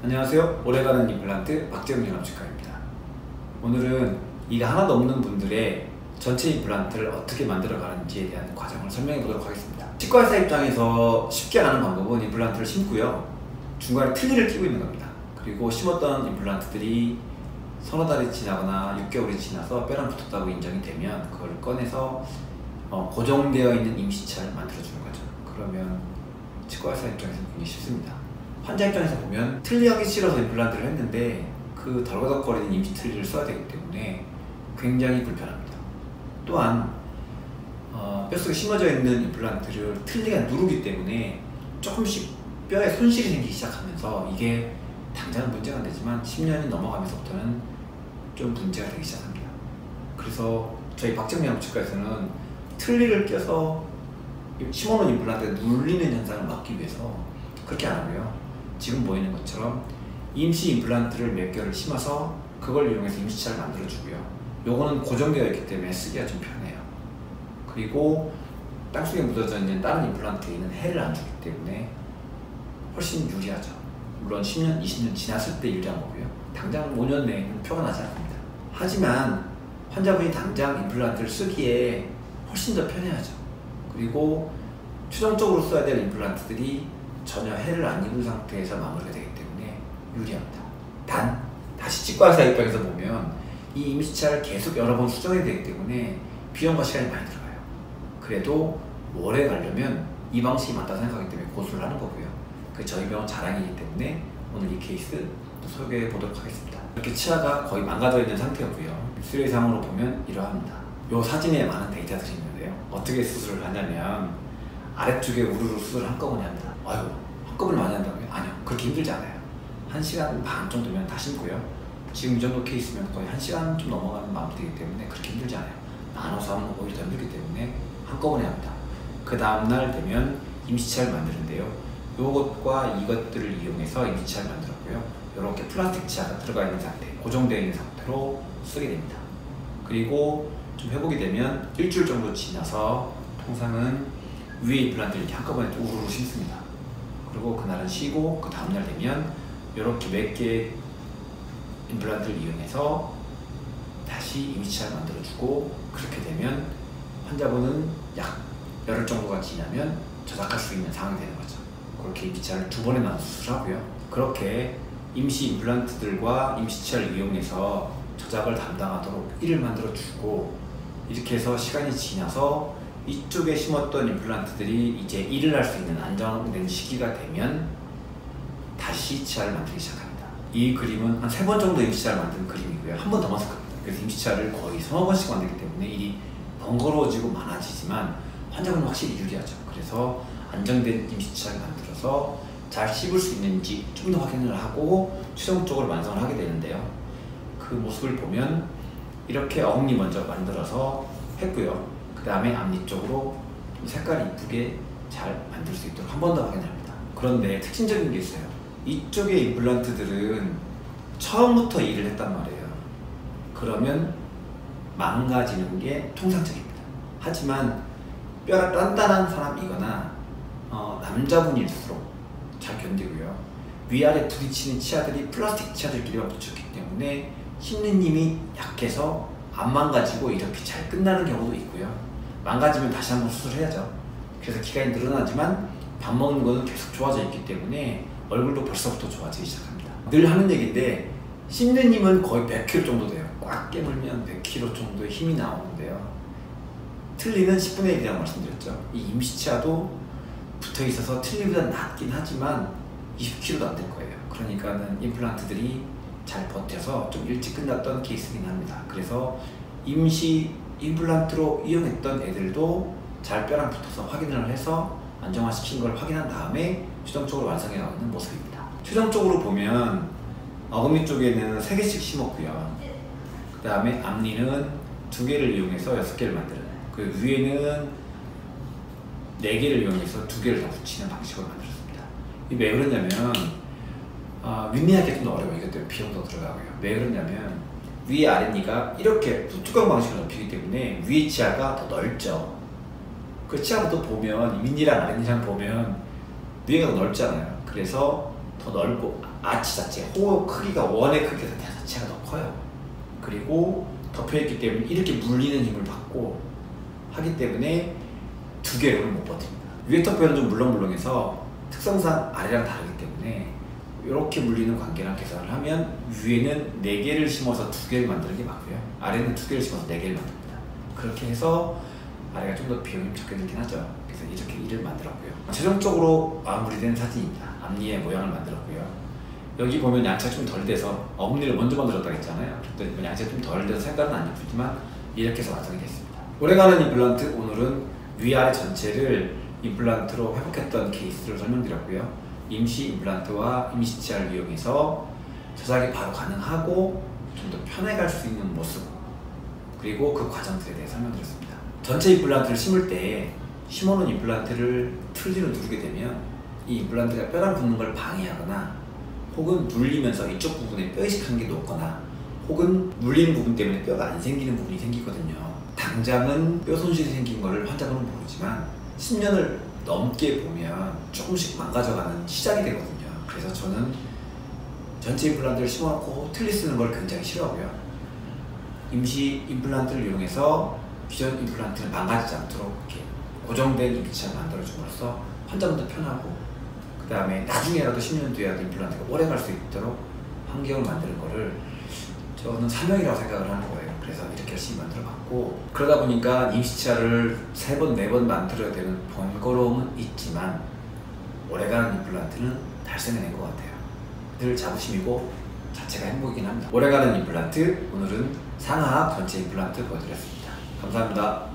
안녕하세요. 오래가는 임플란트 박재훈 영암치과입니다. 오늘은 이가 하나도 없는 분들의 전체 임플란트를 어떻게 만들어 가는지에 대한 과정을 설명해 보도록 하겠습니다. 치과 의사 입장에서 쉽게 하는 방법은 임플란트를 심고요, 중간에 틀니를 끼고 있는 겁니다. 그리고 심었던 임플란트들이 서너 달이 지나거나 6개월이 지나서 뼈랑 붙었다고 인정이 되면 그걸 꺼내서 고정되어 있는 임시차를 만들어주는 거죠. 그러면 치과 의사 입장에서는 굉장히 쉽습니다. 환자 입장에서 보면 틀니하기 싫어서 임플란트를 했는데 그 덜거덕거리는 임시 틀니를 써야 되기 때문에 굉장히 불편합니다. 또한 뼛속에 심어져 있는 임플란트를 틀니가 누르기 때문에 조금씩 뼈에 손실이 생기기 시작하면서 이게 당장은 문제가 안 되지만 10년이 넘어가면서부터는 좀 문제가 되기 시작합니다. 그래서 저희 박재훈 영암치과에서는 틀니를 껴서 심어놓은 임플란트에 눌리는 현상을 막기 위해서 그렇게 안 하고요, 지금 보이는 것처럼 임시 임플란트를 몇 개를 심어서 그걸 이용해서 임시차를 만들어주고요. 요거는 고정되어 있기 때문에 쓰기가 좀 편해요. 그리고 땅속에 묻어져 있는 다른 임플란트에 있는 해를 안 주기 때문에 훨씬 유리하죠. 물론 10년, 20년 지났을 때 유리한 거고요. 당장 5년 내에는 표가 나지 않습니다. 하지만 환자분이 당장 임플란트를 쓰기에 훨씬 더 편해하죠. 그리고 최종적으로 써야 될 임플란트들이 전혀 해를 안 입은 상태에서 마무리가 되기 때문에 유리합니다. 단, 다시 치과 의사 입장에서 보면 이 임시차를 계속 여러 번 수정해야 되기 때문에 비용과 시간이 많이 들어가요. 그래도 오래 가려면 이 방식이 맞다 생각하기 때문에 고수를 하는 거고요. 그게 저희 병원 자랑이기 때문에 오늘 이 케이스 또 소개해 보도록 하겠습니다. 이렇게 치아가 거의 망가져 있는 상태였고요. 수리상으로 보면 이러합니다. 이 사진에 많은 데이터들이 있는데요, 어떻게 수술을 하냐면 아래쪽에 우르르 수술을 한꺼번에 합니다. 아유, 한꺼번에 많이 한다고요? 아니요, 그렇게 힘들지 않아요. 1시간 반 정도면 다 심고요. 지금 이 정도 케이스면 거의 1시간 좀 넘어가면 마무리되기 때문에 그렇게 힘들지 않아요. 나눠서 하는 거 오히려 더 힘들기 때문에 한꺼번에 합니다. 그 다음날 되면 임시차를 만드는데요, 요것과 이것들을 이용해서 임시차를 만들었고요. 이렇게 플라스틱 치아가 들어가 있는 상태, 고정되어 있는 상태로 쓰게 됩니다. 그리고 좀 회복이 되면 일주일 정도 지나서 통상은 위에 임플란트를 이렇게 한꺼번에 우르르 심습니다. 그리고 그날은 쉬고 그 다음날 되면 이렇게 몇 개의 임플란트를 이용해서 다시 임시차를 만들어주고, 그렇게 되면 환자분은 약 열흘 정도가 지나면 저작할 수 있는 상황이 되는 거죠. 그렇게 임시차를 2번에 나눠서 수술하고요. 그렇게 임시 임플란트들과 임시차를 이용해서 저작을 담당하도록 일을 만들어주고, 이렇게 해서 시간이 지나서 이쪽에 심었던 임플란트들이 이제 일을 할 수 있는 안정된 시기가 되면 다시 치아를 만들기 시작합니다. 이 그림은 한 3번 정도 임시치아를 만든 그림이고요. 한 번 더 만들 겁니다. 그래서 임시치아를 거의 3-4번씩 만들기 때문에 일이 번거로워지고 많아지지만 환자분은 확실히 유리하죠. 그래서 안정된 임시치아를 만들어서 잘 씹을 수 있는지 좀 더 확인을 하고 최종적으로 완성을 하게 되는데요, 그 모습을 보면 이렇게 어금니 먼저 만들어서 했고요. 그 다음에 앞니 쪽으로 색깔이 이쁘게 잘 만들 수 있도록 한 번 더 확인합니다. 그런데 특징적인 게 있어요. 이쪽의 임플란트들은 처음부터 일을 했단 말이에요. 그러면 망가지는 게 통상적입니다. 하지만 뼈가 단단한 사람이거나 남자분일수록 잘 견디고요. 위아래 부딪히는 치아들이 플라스틱 치아들끼리만 붙였기 때문에 심는 힘이 약해서 안 망가지고 이렇게 잘 끝나는 경우도 있고요. 망가지면 다시 한번 수술해야죠. 그래서 기간이 늘어나지만 밥 먹는 거는 계속 좋아져 있기 때문에 얼굴도 벌써부터 좋아지기 시작합니다. 늘 하는 얘기인데 씹는 힘은 거의 100kg 정도 돼요. 꽉 깨물면 100kg 정도의 힘이 나오는데요, 틀니는 10분의 1이라고 말씀드렸죠. 이 임시치아도 붙어 있어서 틀니보다 낮긴 하지만 20kg도 안 될 거예요. 그러니까는 임플란트들이 잘 버텨서 좀 일찍 끝났던 케이스긴 합니다. 그래서 임시 임플란트로 이용했던 애들도 잘 뼈랑 붙어서 확인을 해서 안정화시킨 걸 확인한 다음에 최종적으로 완성해 나가는 모습입니다. 최종적으로 보면 어금니 쪽에는 3개씩 심었고요. 그 다음에 앞니는 2개를 이용해서 6개를 만드는, 그 위에는 4개를 이용해서 2개를 더 붙이는 방식으로 만들었습니다. 이게 왜 그러냐면 윗니하기 좀 어려워요. 이것 때문에 비용도 들어가고요. 왜 그러냐면 위에 아랫니가 이렇게 뚜껑 방식으로 넓히기 때문에 위에 치아가 더 넓죠. 그 치아부터 보면 윗니랑 아랫니랑 보면 위에가 더 넓잖아요. 그래서 더 넓고 아치 자체, 호 크기가 원의 크기가 자체가 더 커요. 그리고 덮여있기 때문에 이렇게 물리는 힘을 받고 하기 때문에 두 개로는 못 버팁니다. 위에 터프에는 좀 물렁물렁해서 특성상 아래랑 다르기 때문에 이렇게 물리는 관계랑 계산을 하면 위에는 4개를 심어서 2개를 만드는 게 맞고요. 아래는 2개를 심어서 4개를 만듭니다. 그렇게 해서 아래가 좀 더 비용이 적게 들긴 하죠. 그래서 이렇게 1을 만들었고요. 최종적으로 마무리된 사진입니다. 앞니의 모양을 만들었고요. 여기 보면 양치가 좀 덜 돼서 어금니를 먼저 만들었다고 했잖아요. 그랬더니 양치가 좀 덜 돼서 색깔은 안 예쁘지만 이렇게 해서 완성이 됐습니다. 오래가는 임플란트, 오늘은 위아래 전체를 임플란트로 회복했던 케이스를 설명드렸고요. 임시 임플란트와 임시 치아를 이용해서 저작이 바로 가능하고 좀 더 편해갈 수 있는 모습, 그리고 그 과정들에 대해 설명드렸습니다. 전체 임플란트를 심을 때 심어놓은 임플란트를 틀니로 누르게 되면 이 임플란트가 뼈랑 붙는 걸 방해하거나 혹은 눌리면서 이쪽 부분에 뼈 이식하는 게 높거나 혹은 눌리는 부분 때문에 뼈가 안 생기는 부분이 생기거든요. 당장은 뼈 손실이 생긴 거를 환자분은 모르지만 10년을 넘게 보면 조금씩 망가져가는 시작이 되거든요. 그래서 저는 전체 임플란트를 심어놓고 틀니 쓰는 걸 굉장히 싫어하고요. 임시 임플란트를 이용해서 기존 임플란트를 망가지지 않도록 이렇게 고정된 임치를 만들어줌으로써 환자분도 편하고, 그 다음에 나중에라도 10년 뒤에라도 임플란트가 오래 갈 수 있도록 환경을 만드는 거를 저는 사명이라고 생각을 하는 거예요. 그래서 이렇게 열심히 만들어봤고, 그러다 보니까 임시치아를 3번, 4번 만들어야 되는 번거로움은 있지만 오래가는 임플란트는 달성해낸 것 같아요. 늘 자부심이고 자체가 행복이긴 합니다. 오래가는 임플란트, 오늘은 상하악 전체 임플란트 보여드렸습니다. 감사합니다.